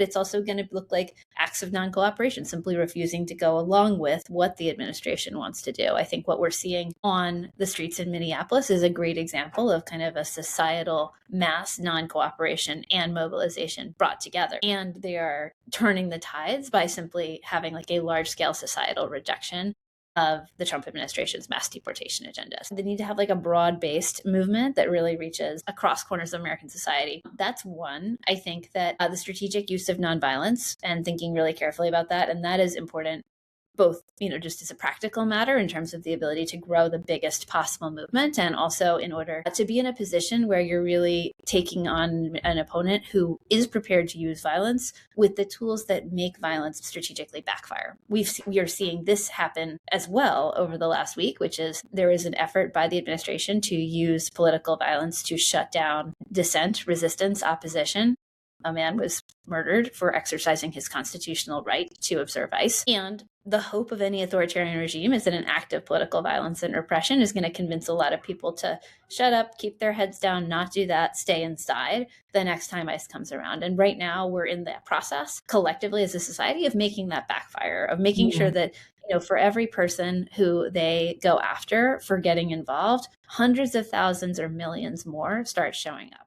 It's also going to look like acts of non-cooperation, simply refusing to go along with what the administration wants to do. I think what we're seeing on the streets in Minneapolis is a great example of kind of a societal mass non-cooperation and mobilization brought together. And they are turning the tides by simply having like a large-scale societal rejection of the Trump administration's mass deportation agenda. So they need to have like a broad-based movement that really reaches across corners of American society. That's one. I think that the strategic use of nonviolence and thinking really carefully about that, and that is important both, just as a practical matter in terms of the ability to grow the biggest possible movement, and also in order to be in a position where you're really taking on an opponent who is prepared to use violence with the tools that make violence strategically backfire. We are seeing this happen as well over the last week, which is there is an effort by the administration to use political violence to shut down dissent, resistance, opposition. A man was murdered for exercising his constitutional right to observe ICE. And the hope of any authoritarian regime is that an act of political violence and repression is going to convince a lot of people to shut up, keep their heads down, not do that, stay inside the next time ICE comes around. And right now we're in that process collectively as a society of making that backfire, of making sure that for every person who they go after for getting involved, hundreds of thousands or millions more start showing up.